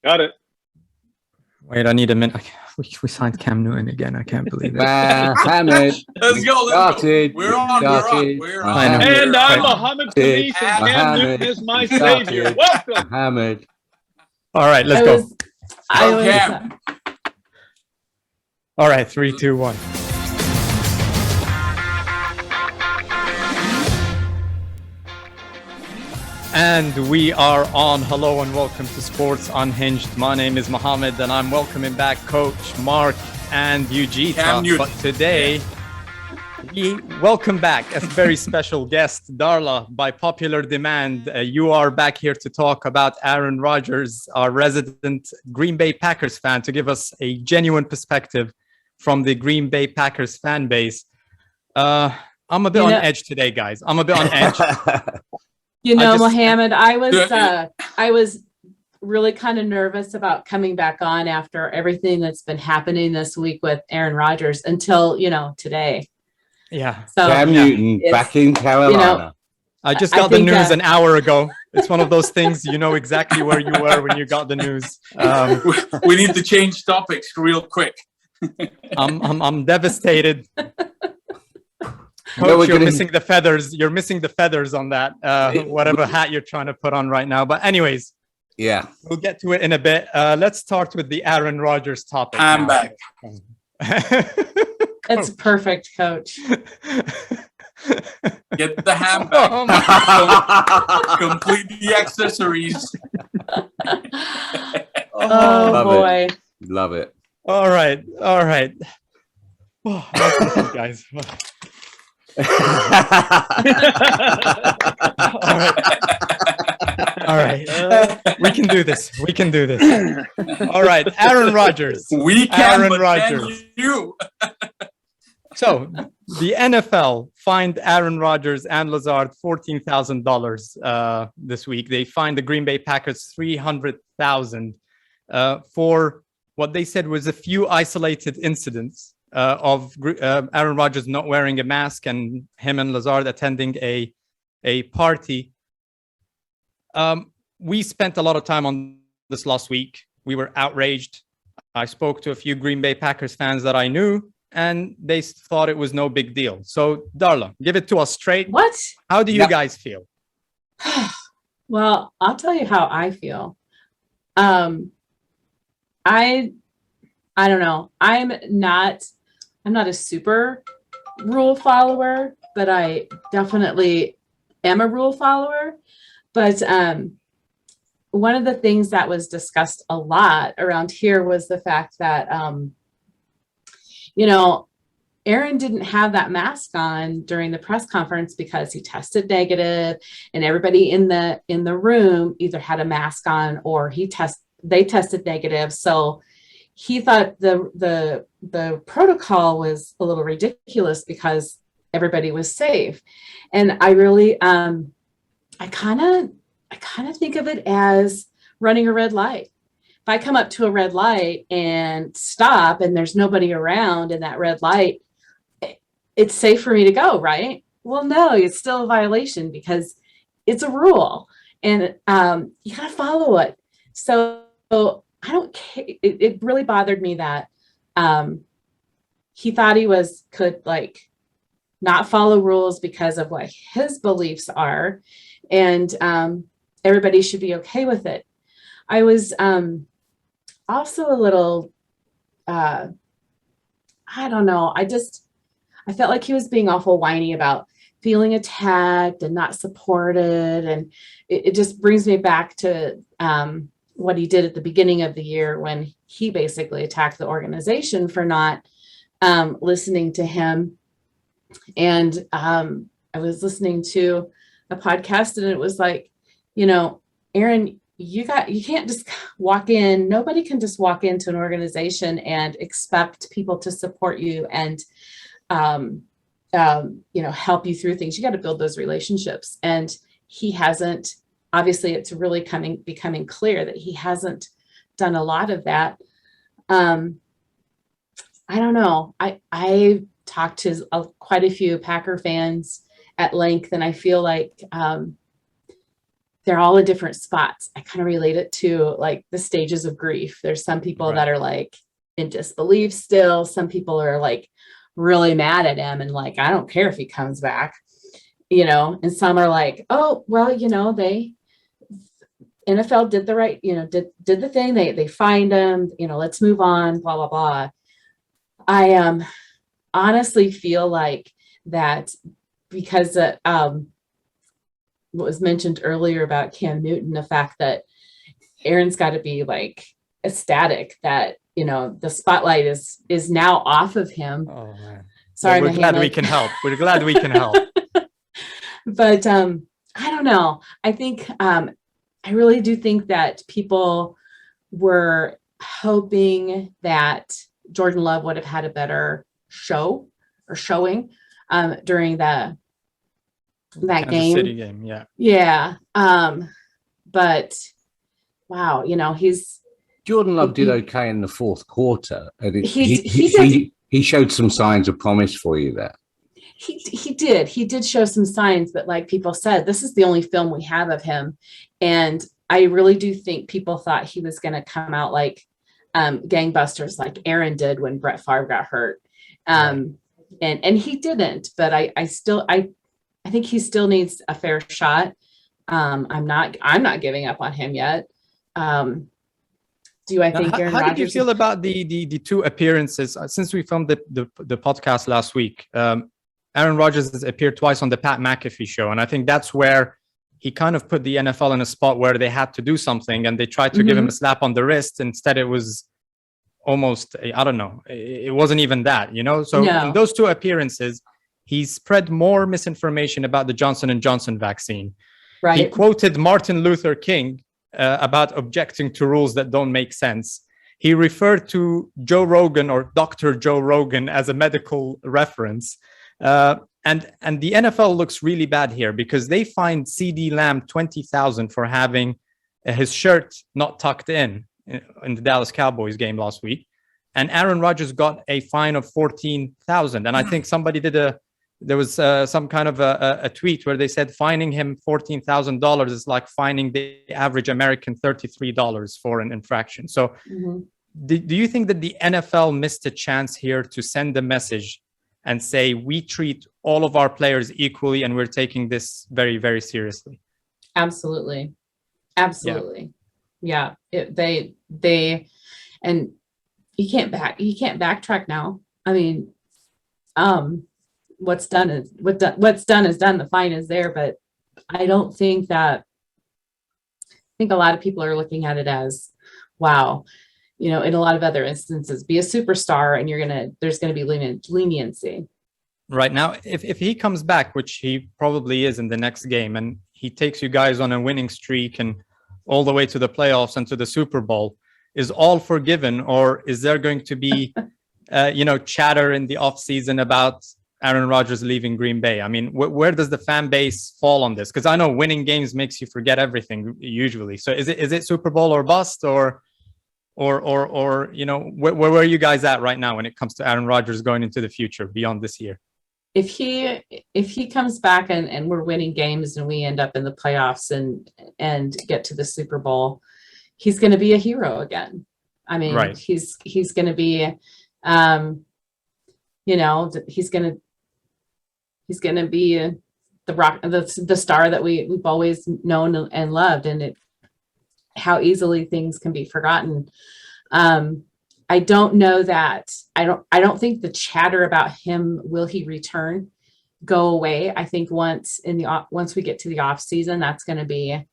Got it. Wait, I need a minute. We signed Cam Newton again. I can't believe it. Mohammed. Let's go. We're on. I know. And I'm Right. Mohammed Khamis, and Cam Newton is my savior. Welcome. Mohammed. All right, let's go. Cam. All right, 3, 2, 1. And we are on. Hello and welcome to Sports Unhinged. My name is Mohammed and I'm welcoming back Coach Mark and Ujitha. But today, we welcome back a very special guest, Darla. By popular demand, you are back here to talk about Aaron Rodgers, our resident Green Bay Packers fan, to give us a genuine perspective from the Green Bay Packers fan base. I'm a bit on edge today, guys. I'm a bit on edge. Mohammed, I was really kind of nervous about coming back on after everything that's been happening this week with Aaron Rodgers until, today. Yeah. So Cam Newton back in Carolina. I just got the news an hour ago. It's one of those things, you know exactly where you were when you got the news. We need to change topics real quick. I'm devastated. Coach, you're missing the feathers. You're missing the feathers on that, whatever hat you're trying to put on right now. But anyways, yeah, we'll get to it in a bit. Let's start with the Aaron Rodgers topic. I'm back. It's perfect, Coach. Get the ham back. Complete the accessories. Oh boy. Love it. All right. Oh, guys. All right. We can do this. All right. Aaron Rodgers. We can, Aaron but Rodgers. You. So the NFL fined Aaron Rodgers and Lazard $14,000 this week. They fined the Green Bay Packers $300,000 for what they said was a few isolated incidents of Aaron Rodgers not wearing a mask and him and Lazard attending a party. We spent a lot of time on this last week. We were outraged. I spoke to a few Green Bay Packers fans that I knew, and they thought it was no big deal. So, Darla, give it to us straight. What? How do you guys feel? Well, I'll tell you how I feel. I don't know. I'm not a super rule follower, but I definitely am a rule follower. But one of the things that was discussed a lot around here was the fact that, Aaron didn't have that mask on during the press conference because he tested negative, and everybody in the room either had a mask on or they tested negative. So he thought the protocol was a little ridiculous because everybody was safe. And I really, I kind of think of it as running a red light. If I come up to a red light and stop and there's nobody around in that red light, it's safe for me to go, right? Well, no, it's still a violation because it's a rule and you got to follow it. So I don't care. It really bothered me that he thought he could not follow rules because of what his beliefs are, and everybody should be okay with it. I was also a little, I don't know. I felt like he was being awful whiny about feeling attacked and not supported, and it just brings me back to what he did at the beginning of the year when he basically attacked the organization for not listening to him. And I was listening to a podcast and it was like, Aaron, you can't just walk in. Nobody can just walk into an organization and expect people to support you and, help you through things. You got to build those relationships. And he hasn't. Obviously, it's really becoming clear that he hasn't done a lot of that. I don't know. I talked to quite a few Packer fans at length, and I feel like they're all in different spots. I kind of relate it to like the stages of grief. There's some people that are like in disbelief still. Some people are like really mad at him and like, I don't care if he comes back, you know, and some are like, oh, well, you know, NFL did the right, you know, did the thing. They fined him, you know, let's move on, blah, blah, blah. I honestly feel like that because what was mentioned earlier about Cam Newton, the fact that Aaron's got to be like ecstatic that, you know, the spotlight is now off of him. Oh man. Sorry, well, we're glad we can help. We're glad we can help. But I don't know. I think I really do think that people were hoping that Jordan Love would have had a better showing during that Kansas game. City game, yeah. Yeah. But wow, you know, Jordan Love did okay in the fourth quarter. And he showed some signs of promise for you there. He did show some signs, but like people said, this is the only film we have of him. And I really do think people thought he was going to come out like gangbusters, like Aaron did when Brett Favre got hurt. And he didn't, but I think he still needs a fair shot. I'm not giving up on him yet. Do I think Aaron Rodgers? How did you feel about the two appearances since we filmed the podcast last week? Aaron Rodgers has appeared twice on the Pat McAfee show, and I think that's where he kind of put the NFL in a spot where they had to do something, and they tried to give him a slap on the wrist. Instead, it was almost, I don't know, it wasn't even that, you know? So in those two appearances, he spread more misinformation about the Johnson & Johnson vaccine. Right. He quoted Martin Luther King about objecting to rules that don't make sense. He referred to Joe Rogan or Dr. Joe Rogan as a medical reference. And the NFL looks really bad here because they fined CD Lamb $20,000 for having his shirt not tucked in the Dallas Cowboys game last week. And Aaron Rodgers got a fine of $14,000. And I think somebody there was some kind of a tweet where they said fining him $14,000 is like fining the average American $33 for an infraction. So do you think that the NFL missed a chance here to send a message and say, we treat all of our players equally and we're taking this very, very seriously? Absolutely. Yeah. They and you can't backtrack now. I mean, what's done is done. The fine is there, but I don't think that. I think a lot of people are looking at it as, wow, you know, in a lot of other instances, be a superstar and there's gonna be leniency. Right now, if he comes back, which he probably is in the next game, and he takes you guys on a winning streak and all the way to the playoffs and to the Super Bowl, is all forgiven, or is there going to be, chatter in the offseason about Aaron Rodgers leaving Green Bay? I mean, where does the fan base fall on this? Because I know winning games makes you forget everything usually. So is it Super Bowl or bust, or you know, where are you guys at right now when it comes to Aaron Rodgers going into the future beyond this year? If he comes back and we're winning games and we end up in the playoffs and get to the Super Bowl, he's going to be a hero again. I mean, right. He's going to be, he's going to be the star that we've always known and loved, and how easily things can be forgotten. I don't know that. I don't think the chatter about him, will he return, go away. I think once we get to the off season, that's going to be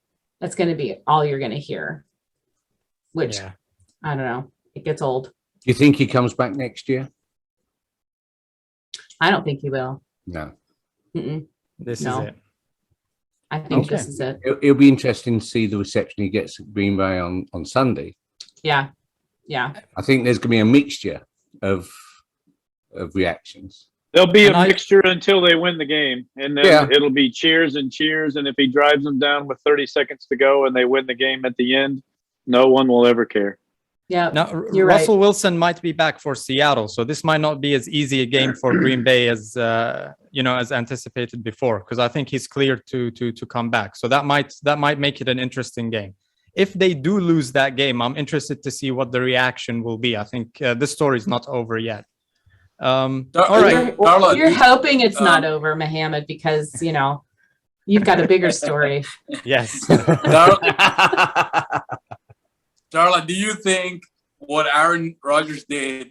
all you're going to hear, which I don't know. It gets old. Do you think he comes back next year? I don't think he will. No. This is it. I think this is it. It'll be interesting to see the reception he gets at Green Bay on Sunday. Yeah. I think there's going to be a mixture of reactions. There'll be a mixture until they win the game, and then it'll be cheers and cheers. And if he drives them down with 30 seconds to go and they win the game at the end, no one will ever care. Yeah. Now, you're Russell right. Wilson might be back for Seattle, so this might not be as easy a game for Green Bay as as anticipated before, because I think he's cleared to come back. So that might make it an interesting game. If they do lose that game, I'm interested to see what the reaction will be. I think this story is not over yet. All right, Darla, You're hoping it's not over, Mohammed, because you've got a bigger story. Yes. Darla, do you think what Aaron Rodgers did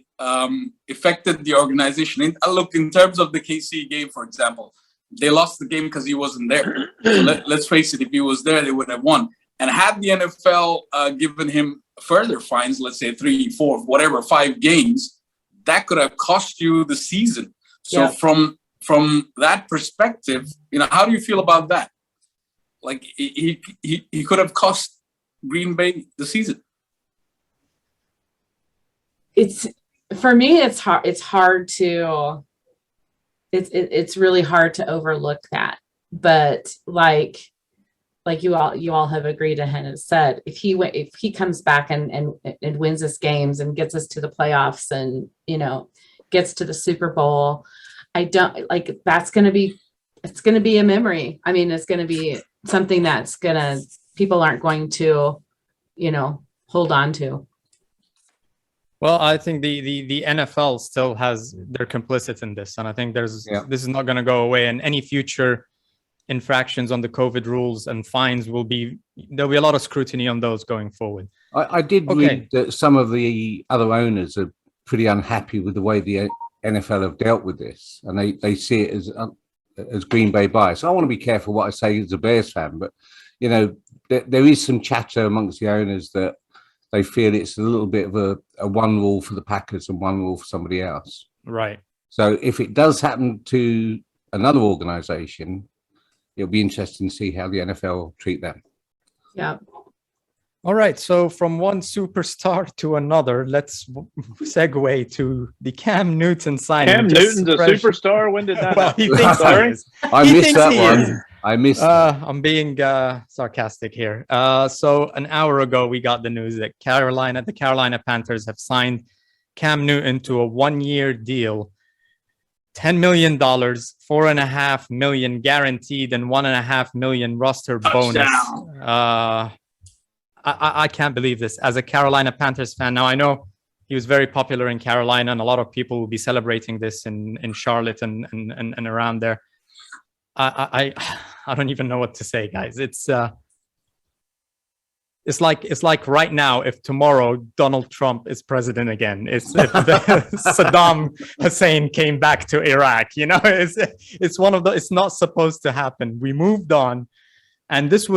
affected the organization? Look, in terms of the KC game, for example, they lost the game because he wasn't there. So let's face it, if he was there, they would have won. And had the NFL given him further fines, let's say 3, 4, whatever, 5 games, that could have cost you the season. So from that perspective, how do you feel about that? Like he could have cost Green Bay the season. For me, it's hard. It's really hard to overlook that. But like you all have agreed and have said, if he comes back and wins us games and gets us to the playoffs and gets to the Super Bowl, it's going to be a memory. I mean, it's going to be something people aren't going to hold on to. Well, I think the NFL still they're complicit in this, and I think this is not going to go away. And any future infractions on the COVID rules and fines there'll be a lot of scrutiny on those going forward. I did read that some of the other owners are pretty unhappy with the way the NFL have dealt with this, and they see it as Green Bay bias. I want to be careful what I say as a Bears fan, but there is some chatter amongst the owners that they feel it's a little bit of a one rule for the Packers and one rule for somebody else. Right. So if it does happen to another organization, it'll be interesting to see how the NFL treat them. Yeah. All right. So from one superstar to another, let's segue to the Cam Newton signing. Cam Newton's a superstar? When did that happen? He thinks he is. I missed that one. I missed that. I'm being sarcastic here. So an hour ago, we got the news that the Carolina Panthers have signed Cam Newton to a 1-year deal, $10 million, $4.5 million guaranteed, and $1.5 million roster bonus. I can't believe this as a Carolina Panthers fan. Now, I know he was very popular in Carolina, and a lot of people will be celebrating this in Charlotte and around there. I don't even know what to say, guys. It's like right now, if tomorrow Donald Trump is president again, if Saddam Hussein came back to Iraq, it's one of the. It's not supposed to happen. We moved on, and this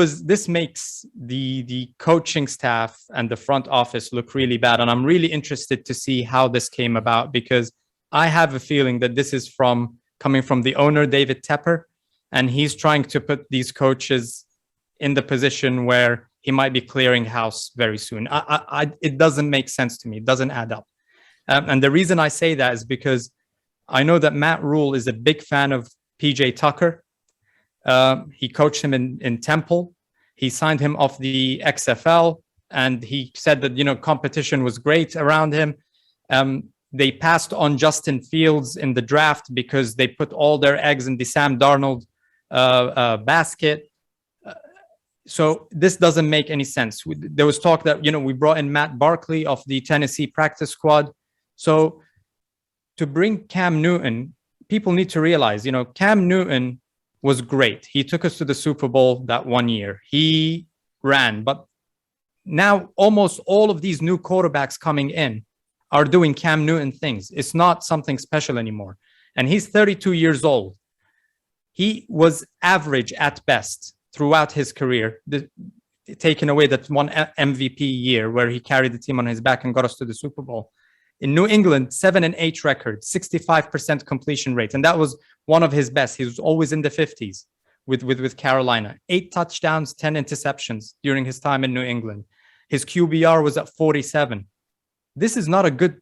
makes the coaching staff and the front office look really bad. And I'm really interested to see how this came about, because I have a feeling that this is coming from the owner, David Tepper. And he's trying to put these coaches in the position where he might be clearing house very soon. It doesn't make sense to me. It doesn't add up. And the reason I say that is because I know that Matt Rule is a big fan of PJ Tucker. He coached him in Temple. He signed him off the XFL, and he said that competition was great around him. They passed on Justin Fields in the draft because they put all their eggs in the Sam Darnold basket. So this doesn't make any sense. There was talk that we brought in Matt Barkley of the Tennessee practice squad. So to bring Cam Newton, people need to realize Cam Newton was great. He took us to the Super Bowl that 1 year. He ran, but now almost all of these new quarterbacks coming in are doing Cam Newton things. It's not something special anymore. And he's 32 years old. He was average at best throughout his career, taking away that one MVP year where he carried the team on his back and got us to the Super Bowl. In New England, 7-8 record, 65% completion rate. And that was one of his best. He was always in the 50s with Carolina. 8 touchdowns, 10 interceptions during his time in New England. His QBR was at 47. This is not a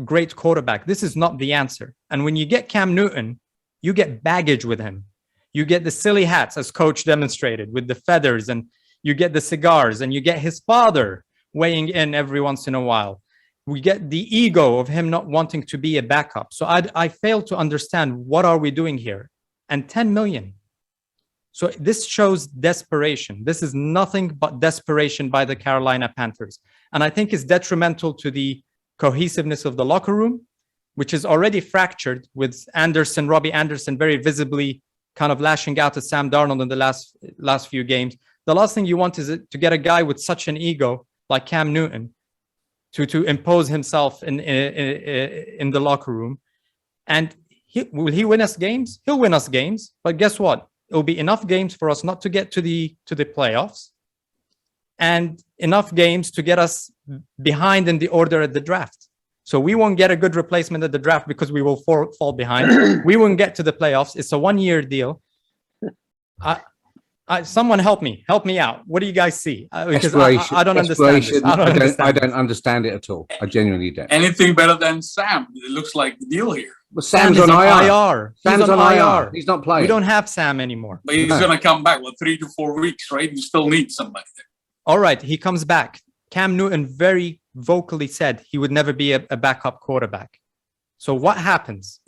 great quarterback. This is not the answer. And when you get Cam Newton, you get baggage with him. You get the silly hats, as coach demonstrated, with the feathers, and you get the cigars, and you get his father weighing in every once in a while. we get the ego of him not wanting to be a backup. So I fail to understand, what are we doing here? And 10 million. So this shows desperation. This is nothing but desperation by the Carolina Panthers. And I think it's detrimental to the cohesiveness of the locker room, which is already fractured with Robbie Anderson very visibly kind of lashing out at Sam Darnold in the last few games. The last thing you want is to get a guy with such an ego like Cam Newton to impose himself in the locker room. And will he win us games? He'll win us games. But guess what? It'll be enough games for us not to get to the playoffs, and enough games to get us behind in the order at the draft. So we won't get a good replacement at the draft because we will fall behind. We won't get to the playoffs. It's a 1-year deal. Someone help me out. What do you guys see? Because I don't understand this. I don't understand it at all. I genuinely don't. Anything better than Sam? It looks like the deal here. Well, Sam's on IR. Sam's on IR. He's not playing. We don't have Sam anymore. But he's going to come back, 3 to 4 weeks, right? You still need somebody there. All right, he comes back. Cam Newton very vocally said he would never be a backup quarterback. So what happens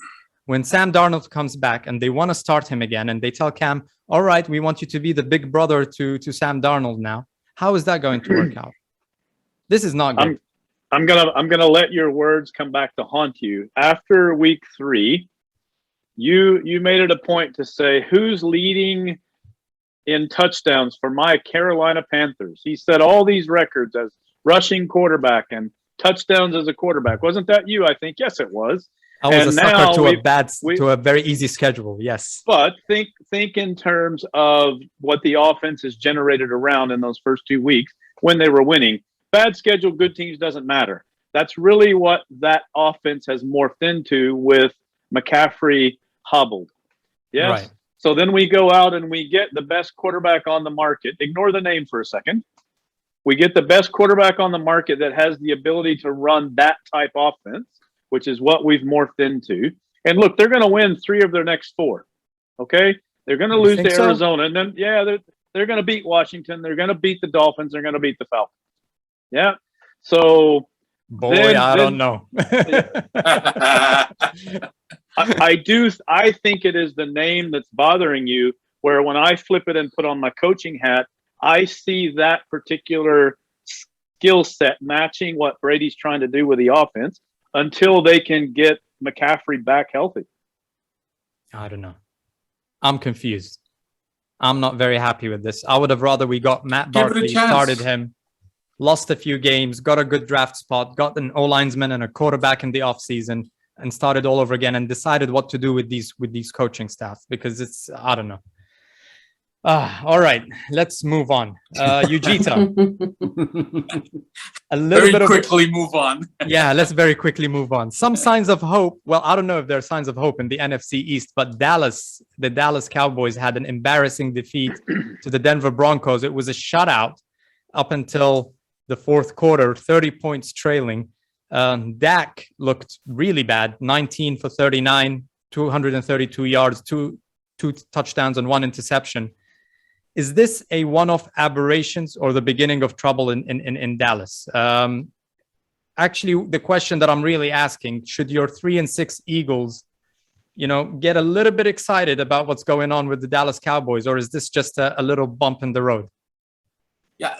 when Sam Darnold comes back and they want to start him again, and they tell Cam, all right, we want you to be the big brother to Sam Darnold now? How is that going to work out? This is not good. I'm gonna let your words come back to haunt you. After week 3, you made it a point to say, who's leading in touchdowns for my Carolina Panthers? He set all these records as rushing quarterback and touchdowns as a quarterback. Wasn't that you? I think yes, it was. I was a sucker to a very easy schedule. Yes, but think in terms of what the offense has generated around in those first 2 weeks when they were winning. Bad schedule, good teams doesn't matter. That's really what that offense has morphed into with McCaffrey hobbled. Yes. Right. So then we go out and we get the best quarterback on the market. Ignore the name for a second. We get the best quarterback on the market that has the ability to run that type offense, which is what we've morphed into. And look, they're going to win 3 of their next 4. Okay? They're going to lose to Arizona. And then, they're going to beat Washington. They're going to beat the Dolphins. They're going to beat the Falcons. Yeah. So, I don't know. I think it is the name that's bothering you, where when I flip it and put on my coaching hat, I see that particular skill set matching what Brady's trying to do with the offense until they can get McCaffrey back healthy. I don't know. I'm confused. I'm not very happy with this. I would have rather we got Matt Barkley, started him, lost a few games, got a good draft spot, got an O-linesman and a quarterback in the offseason, and started all over again and decided what to do with these coaching staff, because it's, I don't know. All right, let's move on. Ujitha. Move on. Yeah, let's very quickly move on. Some signs of hope. Well, I don't know if there are signs of hope in the NFC East, but the Dallas Cowboys had an embarrassing defeat to the Denver Broncos. It was a shutout up until the fourth quarter, 30 points trailing. Dak looked really bad, 19 for 39, 232 yards, two touchdowns and 1 interception. Is this a one-off aberrations or the beginning of trouble in Dallas? Actually, the question that I'm really asking, should your 3-6 Eagles, get a little bit excited about what's going on with the Dallas Cowboys, or is this just a little bump in the road? Yeah,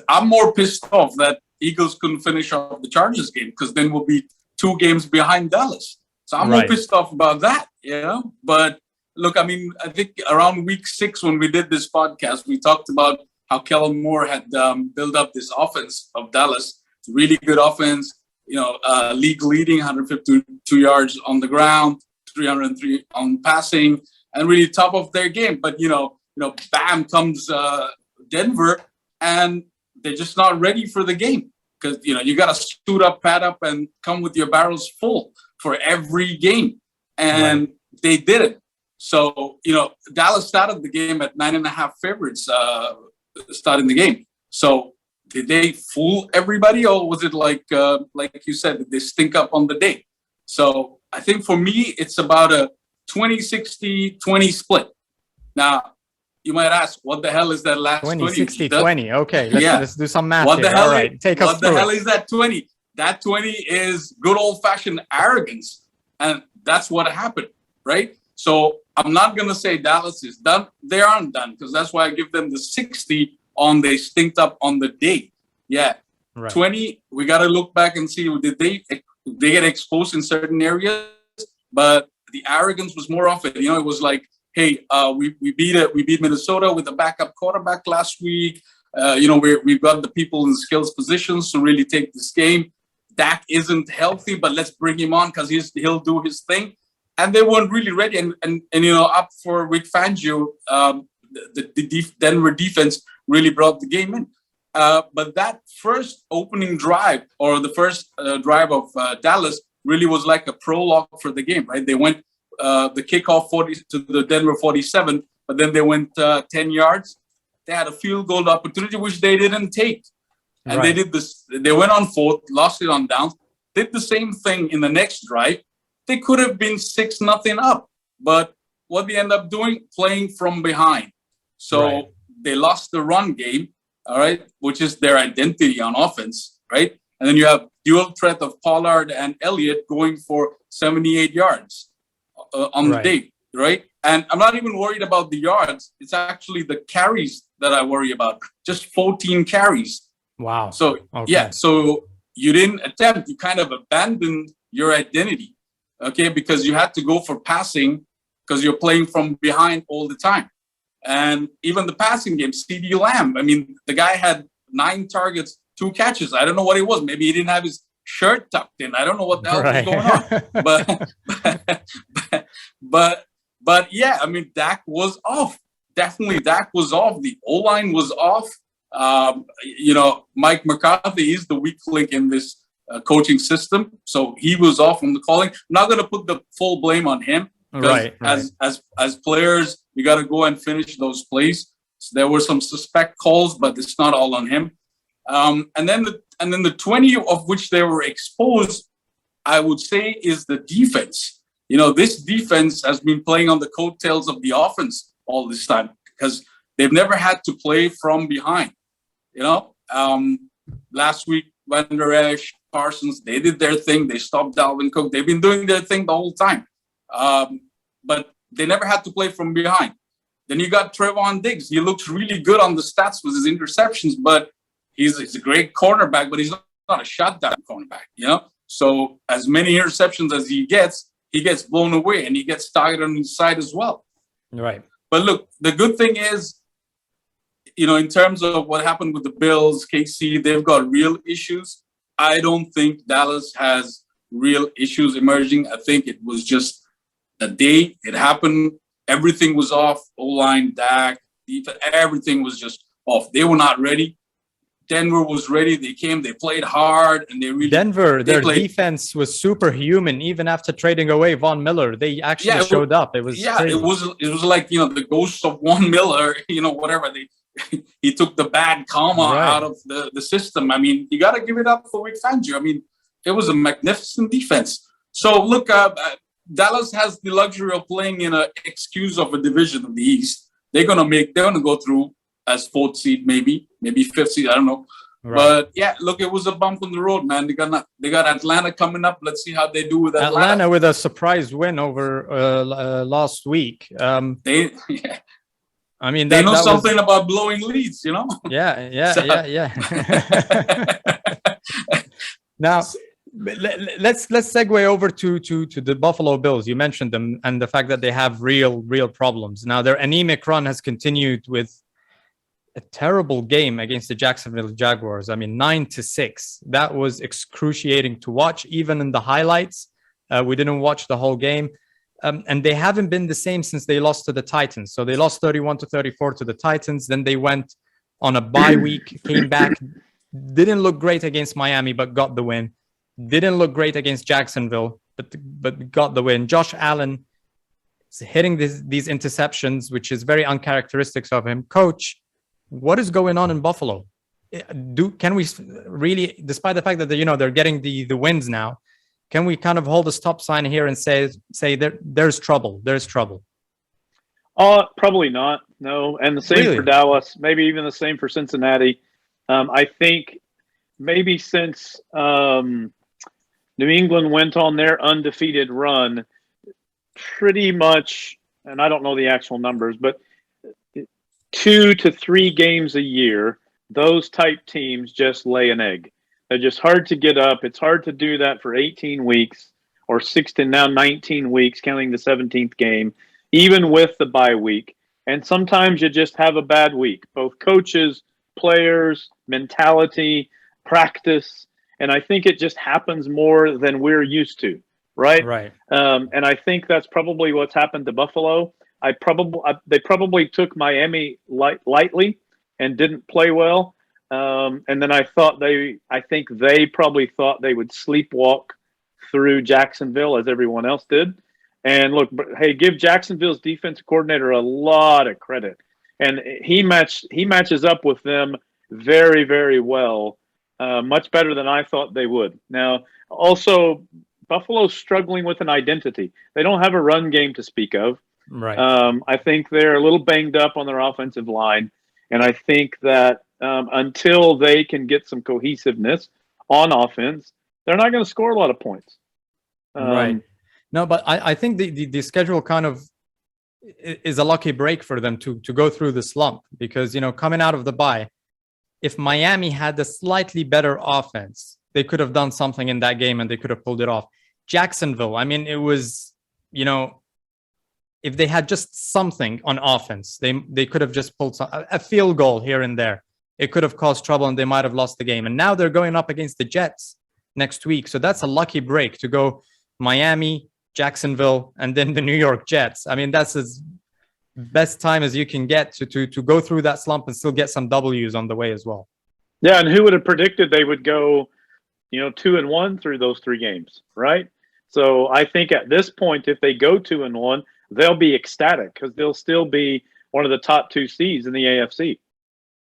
I'm more pissed off that Eagles couldn't finish off the Chargers game, because then we'll be 2 games behind Dallas. So I'm more pissed off about that, But look, I mean, I think around week 6 when we did this podcast, we talked about how Kellen Moore had built up this offense of Dallas. It's a really good offense, league leading, 152 yards on the ground, 303 on passing, and really top of their game. But, bam comes Denver, and they're just not ready for the game, because, you got to suit up, pad up, and come with your barrels full for every game. And they did it. So, Dallas started the game at 9.5 favorites starting the game. So did they fool everybody, or was it like you said, did they stink up on the day? So I think for me, it's about a 20-60-20 split. Now, you might ask, what the hell is that last 20? 20-60-20. Okay, let's do some math. What the hell? All right, take us through. What the hell is that 20? that 20 is good old-fashioned arrogance. And that's what happened, right? So I'm not going to say Dallas is done. They aren't done, because that's why I give them the 60 on they stinked up on the day. Yeah. Right. 20, we got to look back and see, did they get exposed in certain areas? But the arrogance was more of it. You know, it was like, hey, we beat Minnesota with a backup quarterback last week. You know, we've got the people in skills positions to really take this game. Dak isn't healthy, but let's bring him on because he'll do his thing. And they weren't really ready. And you know, up for Vic Fangio, the Denver defense really brought the game in. But that first opening drive, or the first drive of Dallas, really was like a prologue for the game, right? They went the kickoff 40 to the Denver 47, but then they went 10 yards. They had a field goal opportunity, which they didn't take. And right. They did this. They went on fourth, lost it on downs, did the same thing in the next drive. They could have been 6-0 up, but what they end up doing, playing from behind. So right. They lost the run game, all right, which is their identity on offense, right? And then you have dual threat of Pollard and Elliott going for 78 yards on right. the day, right? And I'm not even worried about the yards. It's actually the carries that I worry about. Just 14 carries. Wow. So, okay. Yeah, so you didn't attempt. You kind of abandoned your identity, okay, because you had to go for passing because you're playing from behind all the time. And even the passing game, CD Lamb, I mean, the guy had 9 targets, 2 catches. I don't know what it was. Maybe he didn't have his shirt tucked in. I don't know what the hell was going on. But yeah, I mean, Dak was off. Definitely, Dak was off. The O-line was off. You know, Mike McCarthy is the weak link in this coaching system, so he was off from the calling. I'm not going to put the full blame on him, because as players, you got to go and finish those plays. So there were some suspect calls, but it's not all on him. And then the 20 of which they were exposed, I would say, is the defense. You know, this defense has been playing on the coattails of the offense all this time because they've never had to play from behind. You know, last week, Van Der Esch, Parsons, they did their thing. They stopped Dalvin Cook. They've been doing their thing the whole time. But they never had to play from behind. Then you got Trevon Diggs. He looks really good on the stats with his interceptions, but he's a great cornerback, but he's not a shutdown cornerback, you know? So as many interceptions as he gets blown away, and he gets targeted on his side as well. Right. But look, the good thing is, you know, in terms of what happened with the Bills, KC, they've got real issues. I don't think Dallas has real issues emerging. I think it was just the day it happened. Everything was off. O-line, Dak, defense, everything was just off. They were not ready. Denver was ready. They came, they played hard, and their defense was superhuman. Even after trading away Von Miller, they actually showed up. It was crazy. It was like, you know, the ghost of Von Miller, you know, whatever. He took the bad karma out of the system. I mean, you got to give it up for Vic Fangio. I mean, it was a magnificent defense. So look, Dallas has the luxury of playing in an excuse of a division of the East. They're gonna go through as 4th seed, maybe 5th seed. I don't know. Right. But yeah, look, it was a bump on the road, man. They got Atlanta coming up. Let's see how they do with Atlanta with a surprise win over last week. I mean, they know something about blowing leads, you know? Yeah. Now, let's segue over to the Buffalo Bills. You mentioned them and the fact that they have real problems. Now, their anemic run has continued with a terrible game against the Jacksonville Jaguars. I mean, 9-6. That was excruciating to watch, even in the highlights. We didn't watch the whole game. And they haven't been the same since they lost to the Titans. So they lost 31-34 to the Titans. Then they went on a bye week, came back, didn't look great against Miami, but got the win. Didn't look great against Jacksonville, but got the win. Josh Allen is hitting these interceptions, which is very uncharacteristic of him. Coach, what is going on in Buffalo? Can we really, despite the fact that they're getting the wins now, can we kind of hold a stop sign here and say there's trouble? There's trouble. Probably not. No, and the same for Dallas. Maybe even the same for Cincinnati. I think maybe since New England went on their undefeated run, pretty much, and I don't know the actual numbers, but 2 to 3 games a year, those type teams just lay an egg. They're just hard to get up. It's hard to do that for 18 weeks or 6 to now 19 weeks, counting the 17th game, even with the bye week. And sometimes you just have a bad week, both coaches, players, mentality, practice. And I think it just happens more than we're used to, right? Right. And I think that's probably what's happened to Buffalo. They probably took Miami lightly and didn't play well. And then I think they probably thought they would sleepwalk through Jacksonville as everyone else did. And look, hey, give Jacksonville's defensive coordinator a lot of credit. And he matches up with them very, very well, much better than I thought they would. Now, also, Buffalo's struggling with an identity. They don't have a run game to speak of. Right. I think they're a little banged up on their offensive line. And I think that until they can get some cohesiveness on offense, they're not going to score a lot of points. Right. No, but I think the schedule kind of is a lucky break for them to go through the slump because, coming out of the bye, if Miami had a slightly better offense, they could have done something in that game and they could have pulled it off. Jacksonville, I mean, it was, if they had just something on offense, they could have just pulled a field goal here and there. It could have caused trouble and they might have lost the game. And now they're going up against the Jets next week. So that's a lucky break to go Miami, Jacksonville, and then the New York Jets. I mean, that's as best time as you can get to go through that slump and still get some W's on the way as well. Yeah, and who would have predicted they would go, 2-1 through those 3 games, right? So I think at this point, if they go 2-1, they'll be ecstatic because they'll still be one of the top 2 seeds in the AFC.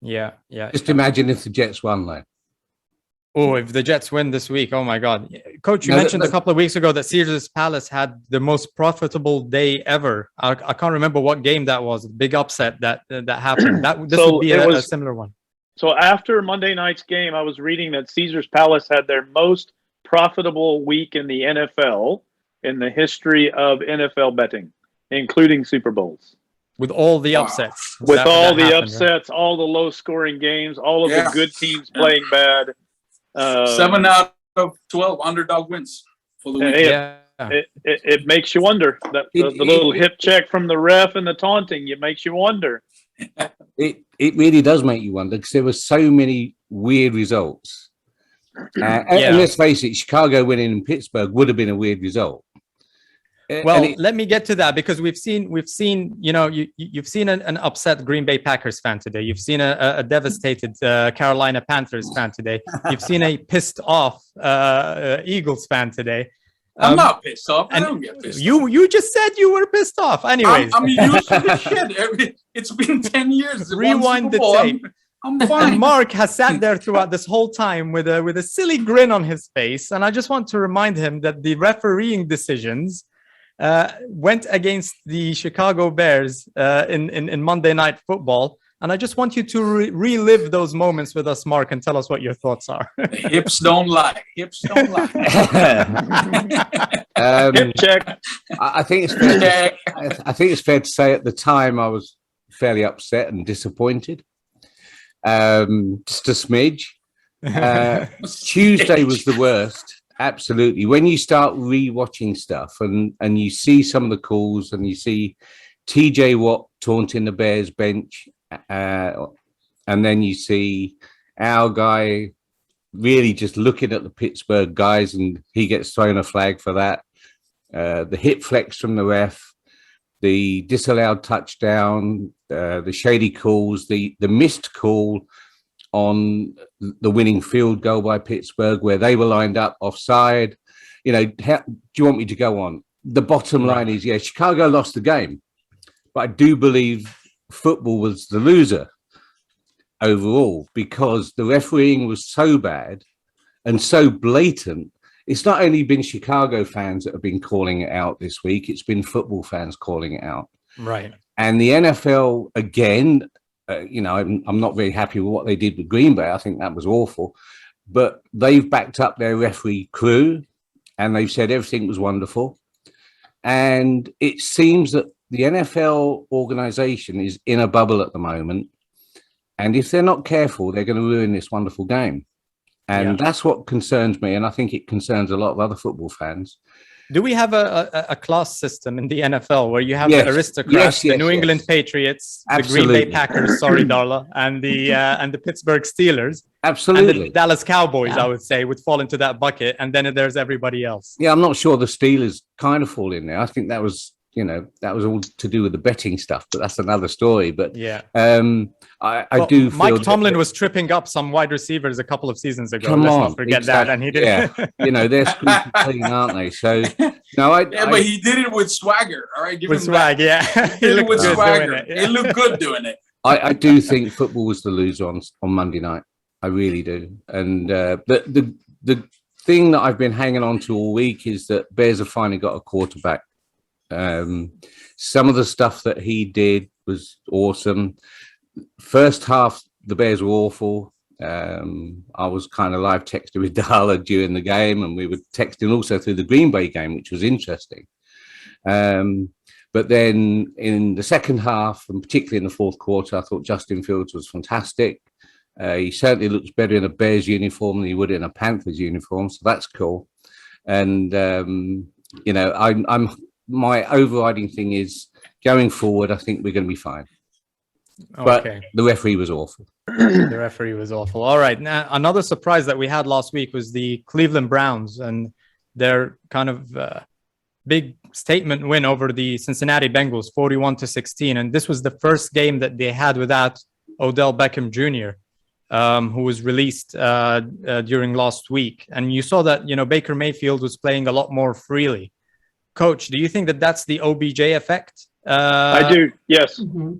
Yeah. Just imagine if the Jets won, though. Oh, if the Jets win this week, oh my God. Coach, you mentioned a couple of weeks ago that Caesars Palace had the most profitable day ever. I can't remember what game that was. Big upset that happened. This would be a similar one. So after Monday night's game, I was reading that Caesars Palace had their most profitable week in the NFL in the history of NFL betting, including Super Bowls. With all the upsets. With all the upsets, all the low-scoring games, all of the good teams playing bad. 7 out of 12 underdog wins for the week. It makes you wonder. The little hip check from the ref and the taunting, it makes you wonder. It really does make you wonder because there were so many weird results. And let's face it, Chicago winning in Pittsburgh would have been a weird result. Well, let me get to that because we've seen, you've seen an upset Green Bay Packers fan today. You've seen a devastated Carolina Panthers fan today. You've seen a pissed off Eagles fan today. I'm not pissed off. I don't get pissed off. You just said you were pissed off. Anyways, I'm used to the shit. It's been 10 years. Rewind the tape. I'm fine. And Mark has sat there throughout this whole time with a silly grin on his face, and I just want to remind him that the refereeing decisions went against the Chicago Bears in Monday Night Football. And I just want you to relive those moments with us, Mark, and tell us what your thoughts are. Hips don't lie. Hips don't lie. Hip check. I think it's fair to say at the time I was fairly upset and disappointed. Just a smidge. Tuesday was the worst. Absolutely. When you start re-watching stuff and you see some of the calls and you see TJ Watt taunting the Bears bench, and then you see our guy really just looking at the Pittsburgh guys and he gets thrown a flag for that. The hip flex from the ref, the disallowed touchdown, the shady calls, the missed call on the winning field goal by Pittsburgh where they were lined up offside. Do you want me to go on? The bottom line is, Chicago lost the game, but I do believe football was the loser overall because the refereeing was so bad and so blatant. It's not only been Chicago fans that have been calling it out this week, it's been football fans calling it out. Right. And the NFL, again, I'm not very happy with what they did with Green Bay. I think that was awful. but they've backed up their referee crew, and they've said everything was wonderful. And it seems that the NFL organization is in a bubble at the moment. And if they're not careful, they're going to ruin this wonderful game. And that's what concerns me. And I think it concerns a lot of other football fans. Do we have a class system in the NFL where you have the aristocrats, the New England Patriots, Absolutely. the Green Bay Packers, sorry, Darla, and the Pittsburgh Steelers? Absolutely. And the Dallas Cowboys, I would say, would fall into that bucket. And then there's everybody else. Yeah, I'm not sure the Steelers kind of fall in there. I think that was, that was all to do with the betting stuff, but that's another story. But I do feel Mike Tomlin was tripping up some wide receivers a couple of seasons ago. Let's not forget that. And he did. Yeah. They're squeaky clean, aren't they? So, no, but he did it with swagger. All right. With swag, He did it with swagger. He looked good doing it. I do think football was the loser on Monday night. I really do. And the thing that I've been hanging on to all week is that Bears have finally got a quarterback. Some of the stuff that he did was awesome. First half, the Bears were awful. I was kind of live texting with Darla during the game, and we were texting also through the Green Bay game, which was interesting. But then in the second half, and particularly in the fourth quarter, I thought Justin Fields was fantastic. He certainly looks better in a Bears uniform than he would in a Panthers uniform, so that's cool. And my overriding thing is going forward, I think we're going to be fine. But the referee was awful. The referee was awful. All right. Now, another surprise that we had last week was the Cleveland Browns and their kind of big statement win over the Cincinnati Bengals, 41-16. And this was the first game that they had without Odell Beckham Jr., who was released during last week. And you saw that, Baker Mayfield was playing a lot more freely. Coach, do you think that that's the OBJ effect? I do. Yes. Mm-hmm.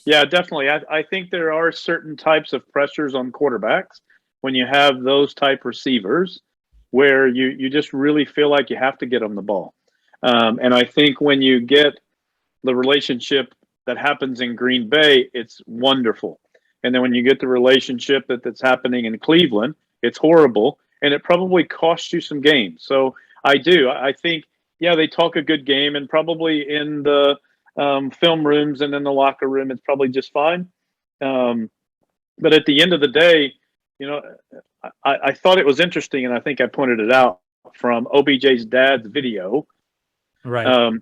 Yeah, definitely. I think there are certain types of pressures on quarterbacks when you have those type receivers where you just really feel like you have to get them the ball. And I think when you get the relationship that happens in Green Bay, it's wonderful. And then when you get the relationship that's happening in Cleveland, it's horrible. And it probably costs you some games. So I do. I think, they talk a good game, and probably in the film rooms and in the locker room, it's probably just fine. But at the end of the day, I thought it was interesting, and I think I pointed it out from OBJ's dad's video. Right.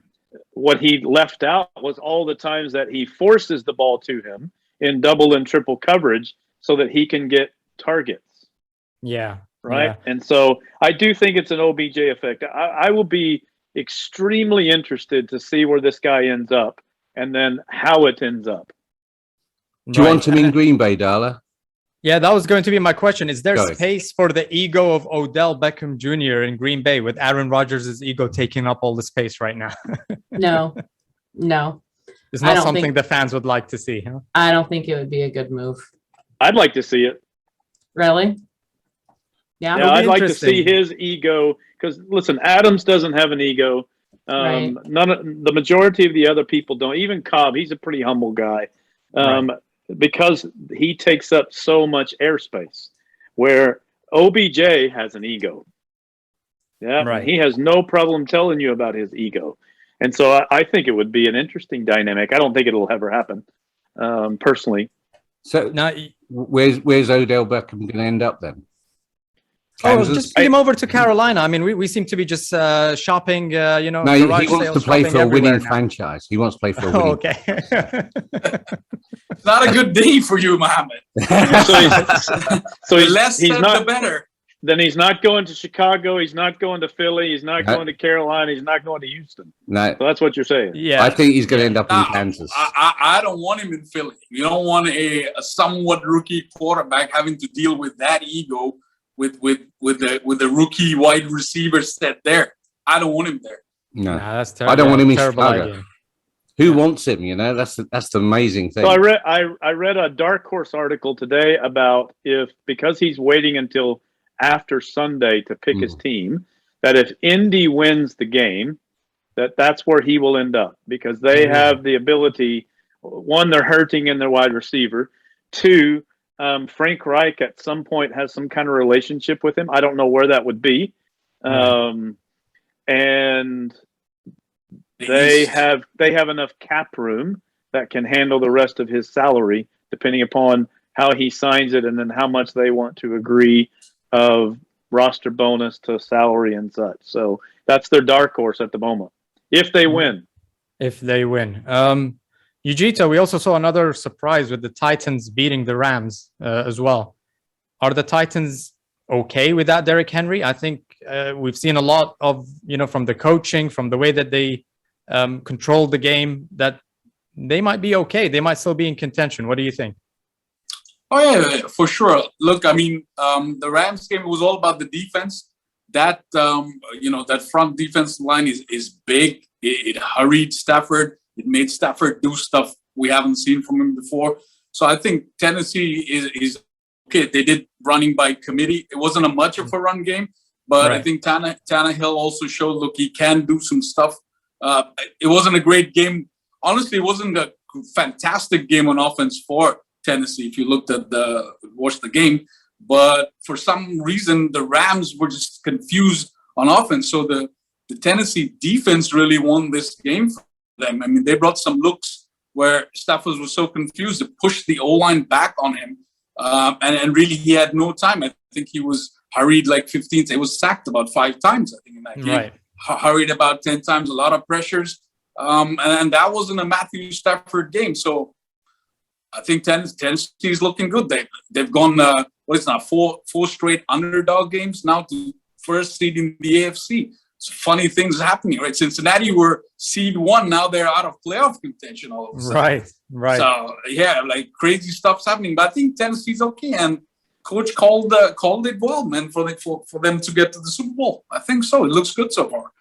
What he left out was all the times that he forces the ball to him in double and triple coverage so that he can get targets. Yeah. Right. Yeah. And so I do think it's an OBJ effect. I will be extremely interested to see where this guy ends up and then how it ends up. Do you want him in Green Bay, Darla? Yeah, that was going to be my question. Is there space for the ego of Odell Beckham Jr. in Green Bay with Aaron Rodgers' ego taking up all the space right now? No. It's not something the fans would like to see, huh? I don't think it would be a good move. I'd like to see it. Really? Yeah, I'd like to see his ego, because listen, Adams doesn't have an ego. Right. The majority of the other people don't. Even Cobb, he's a pretty humble guy, because he takes up so much airspace. Where OBJ has an ego. Yeah, right. He has no problem telling you about his ego, and so I think it would be an interesting dynamic. I don't think it'll ever happen, personally. So now, where's Odell Beckham going to end up then? Kansas? Just feed him over to Carolina. I mean, we seem to be just shopping, No, he wants to play for a winning franchise. He wants to play for a winning franchise. It's not a good day for you, Mohammed. so the less said, the better. Then he's not going to Chicago. He's not going to Philly. He's not going to Carolina. He's not going to Houston. No. So that's what you're saying. Yeah. I think he's going to end up in Kansas. I don't want him in Philly. You don't want a somewhat rookie quarterback having to deal with that ego with the rookie wide receiver set there. I don't want him there. No, that's terrible. I don't want him in Chicago. Idea. Who wants him? That's the amazing thing. So I read a Dark Horse article today about because he's waiting until after Sunday to pick his team, that if Indy wins the game, that's where he will end up, because they have the ability. One, they're hurting in their wide receiver. Two, Frank Reich at some point has some kind of relationship with him. I don't know where that would be. And they have enough cap room that can handle the rest of his salary, depending upon how he signs it and then how much they want to agree of roster bonus to salary and such. So that's their dark horse at the moment. If they win. If they win. Ujitha, we also saw another surprise with the Titans beating the Rams as well. Are the Titans okay with that, Derrick Henry? I think we've seen a lot of, from the coaching, from the way that they control the game, that they might be okay. They might still be in contention. What do you think? Oh, yeah, for sure. Look, I mean, the Rams game was all about the defense. That, that front defense line is big. It hurried Stafford. It made Stafford do stuff we haven't seen from him before. So I think Tennessee is okay. They did running by committee. It wasn't much of a run game, but I think Tannehill also showed, look, he can do some stuff. It wasn't a great game. Honestly, it wasn't a fantastic game on offense for Tennessee if you watched the game. But for some reason, the Rams were just confused on offense. So the Tennessee defense really won this game for them. I mean, they brought some looks where Stafford was so confused, it pushed the O-line back on him. And really, he had no time. I think he was hurried like 15. He was sacked about 5 times, I think, in that game. Right. Hurried about 10 times, a lot of pressures. And that wasn't a Matthew Stafford game. So I think Tennessee is looking good. They've gone, four straight underdog games now to first seed in the AFC. So funny things happening, right? Cincinnati were seed 1. Now they're out of playoff contention all of a sudden. Right. So, yeah, like crazy stuff's happening. But I think Tennessee's okay. And coach called it well, man, for them to get to the Super Bowl. I think so. It looks good so far.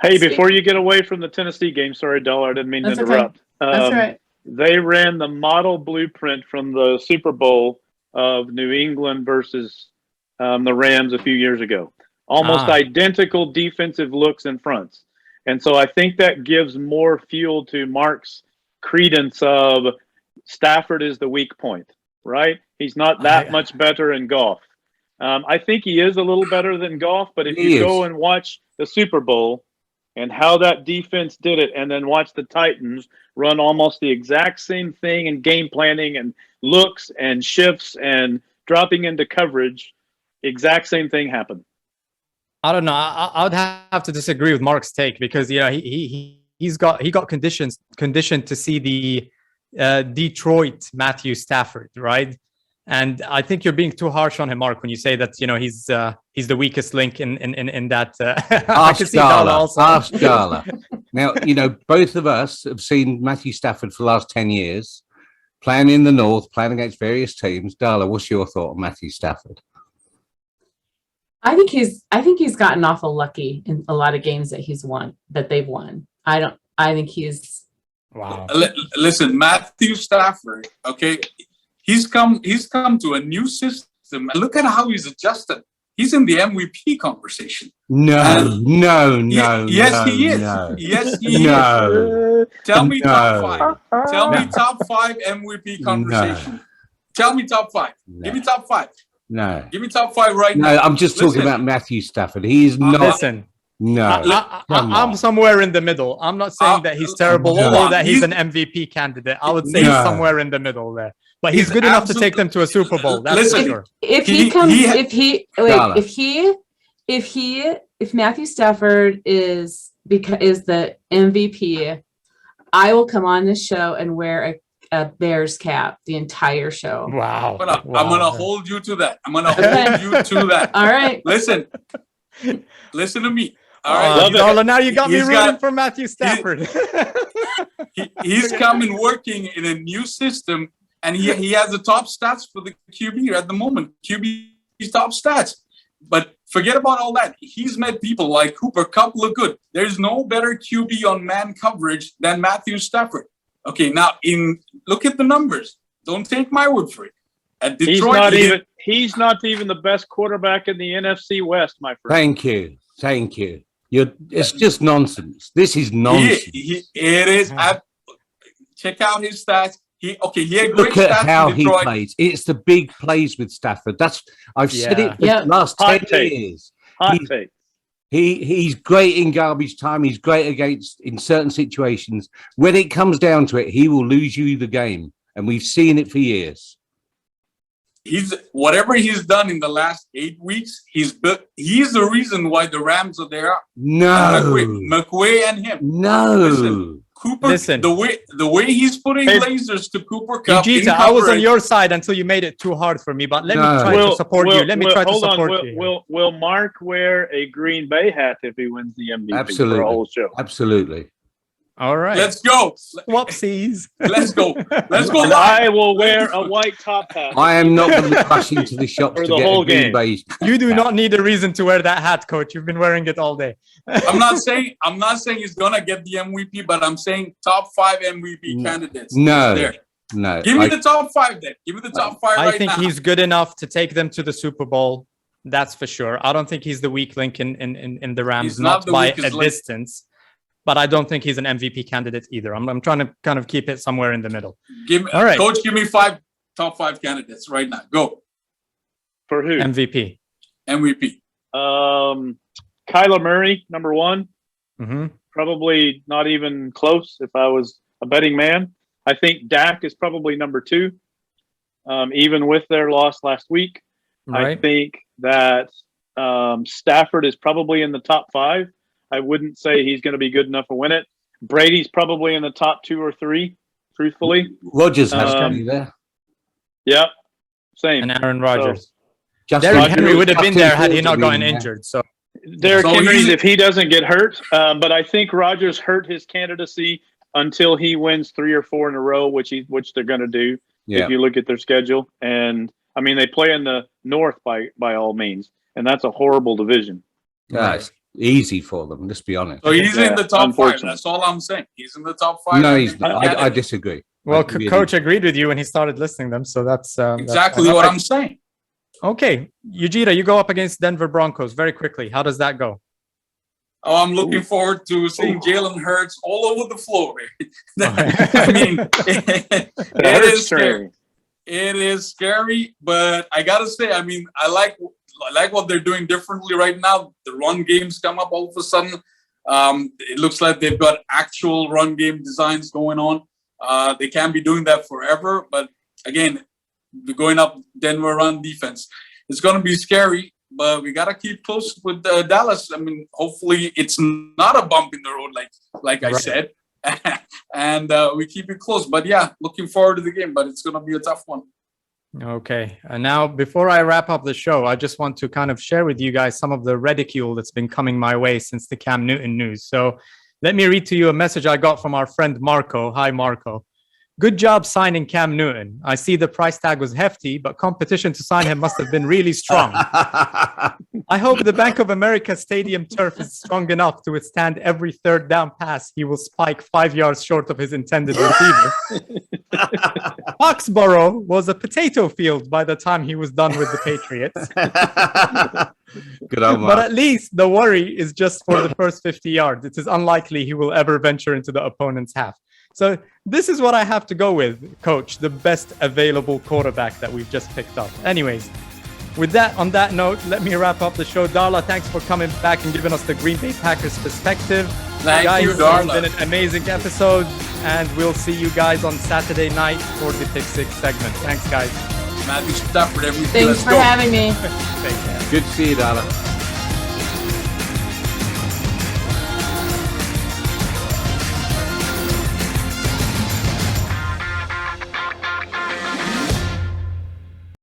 Hey, before you get away from the Tennessee game, sorry, Darla, I didn't mean to interrupt. Okay. That's right. They ran the model blueprint from the Super Bowl of New England versus the Rams a few years ago. Almost identical defensive looks and fronts. And so I think that gives more fuel to Mark's credence of Stafford is the weak point, right? He's not that much better in Goff. I think he is a little better than Goff, but if you go and watch the Super Bowl and how that defense did it, and then watch the Titans run almost the exact same thing in game planning and looks and shifts and dropping into coverage, exact same thing happened. I don't know. I would have to disagree with Mark's take because he got conditioned to see the Detroit Matthew Stafford, right? And I think you're being too harsh on him, Mark, when you say that he's the weakest link in that. Ask Darla. Now both of us have seen Matthew Stafford for the last 10 years, playing in the North, playing against various teams. Darla, what's your thought on Matthew Stafford? I think he's gotten awful lucky in a lot of games that they've won. I think he's wow. Listen, Matthew Stafford, okay, he's come to a new system. Look at how he's adjusted. He's in the MVP conversation. Yes, he is. Yes, he is. Tell me top 5. Tell me top 5 MVP conversation. Tell me top 5. Give me top 5. No. Give me top 5 right now. No, I'm just talking about Matthew Stafford. He's not. Listen. No. I'm somewhere in the middle. I'm not saying that he's terrible or that he's an MVP candidate. I would say he's somewhere in the middle there. But he's good enough to take them to a Super Bowl. That's for sure. If Matthew Stafford is the MVP, I will come on this show and wear a Bears cap the entire show. Wow. I'm gonna hold you to that. All right. Listen to me. All right. Darla, now you got me rooting for Matthew Stafford. He's coming working in a new system, and he has the top stats for the QB at the moment. QB's top stats. But forget about all that. He's met people like Cooper Kupp look good. There's no better QB on man coverage than Matthew Stafford. Okay, now look at the numbers. Don't take my word for it. At Detroit, he's not even the best quarterback in the NFC West, my friend. Thank you. It's just nonsense. This is nonsense. It is. Check out his stats. He had great Look at stats how in he Detroit. plays. It's the big plays with Stafford. I've said it for Yeah. the last Hot 10 take. years. Hot He- take. He's great in garbage time. He's great in certain situations. When it comes down to it, he will lose you the game, and we've seen it for years. Whatever he's done in the last 8 weeks, he's the reason why the Rams are there. No, McVay and him. no. Cooper, Listen. the way he's putting Hey, lasers to Cooper Cup. Ujitha, I was on your side until you made it too hard for me, but let me try to support you. Let me try to support you. Will Mark wear a Green Bay hat if he wins the MVP Absolutely. for a whole show? Absolutely. All right. Let's go. Whoopsies. Let's go. Let's go And live. I will wear a white top hat. I am not going to be rushing to the shops For to the get whole a Green game. Bay. You do not need a reason to wear that hat, coach. You've been wearing it all day. I'm not saying he's gonna get the MVP, but I'm saying top 5 MVP candidates. No. There. No. Give me the top 5 then. Give me the top 5 right I think now. he's good enough to take them to the Super Bowl. That's for sure. I don't think he's the weak link in the Rams, He's not the by weakest a link. distance. But I don't think he's an MVP candidate either. I'm trying to kind of keep it somewhere in the middle. All right. Coach, give me top 5 candidates right now. Go. For who? MVP. MVP. Kyler Murray, number 1. Mm-hmm. Probably not even close if I was a betting man. I think Dak is probably number 2, even with their loss last week. Right. I think that Stafford is probably in the top 5. I wouldn't say he's going to be good enough to win it. Brady's probably in the top 2 or 3, truthfully. Rodgers has to be there. Yep. Same. And Aaron Rodgers. Justin Derrick Rodgers Henry would have been there had he Fields not would gotten be there. injured. So Derrick So Henry, he's- if he doesn't get hurt, but I think Rodgers hurt his candidacy until he wins 3 or 4 in a row, which they're going to do. Yeah. If you look at their schedule, and I mean they play in the North by all means, and that's a horrible division. It's easy for them, let's be honest. So he's in the top 5. unfortunately. That's all I'm saying. He's in the top 5. No, he's not. I disagree. well, I really- coach agreed with you when he started listing them. So that's Exactly what I'm saying. Okay, Ujitha, you go up against Denver Broncos very quickly. How does that go? Oh, I'm looking forward to seeing Jalen Hurts all over the floor. I mean, it is scary. It is scary, but I gotta say, I mean, I like what they're doing differently right now. The run games come up all of a sudden. It looks like they've got actual run game designs going on. They can't be doing that forever, but again, going up Denver run defense, it's going to be scary. But we gotta keep close with Dallas. I mean, hopefully it's not a bump in the road, like I said, and we keep it close. But yeah, looking forward to the game. But it's gonna be a tough one. Okay. And now, before I wrap up the show, I just want to kind of share with you guys some of the ridicule that's been coming my way since the Cam Newton news. So let me read to you a message I got from our friend Marco. Hi, Marco. Good job signing Cam Newton. I see the price tag was hefty, but competition to sign him must have been really strong. I hope the Bank of America Stadium turf is strong enough to withstand every third down pass he will spike 5 yards short of his intended receiver. Foxborough was a potato field by the time he was done with the Patriots. Good old But Mark. at least the worry is just for the first 50 yards. It is unlikely he will ever venture into the opponent's half. So this is what I have to go with, Coach, the best available quarterback that we've just picked up. Anyways, with that, on that note, let me wrap up the show. Darla, thanks for coming back and giving us the Green Bay Packers perspective. Thank guys, you, Darla. It's been an amazing episode, and we'll see you guys on Saturday night for the Pick Six segment. Thanks, guys. Matthew Stafford, everything. Thanks Let's for go. having me. Take care. Good to see you, Darla.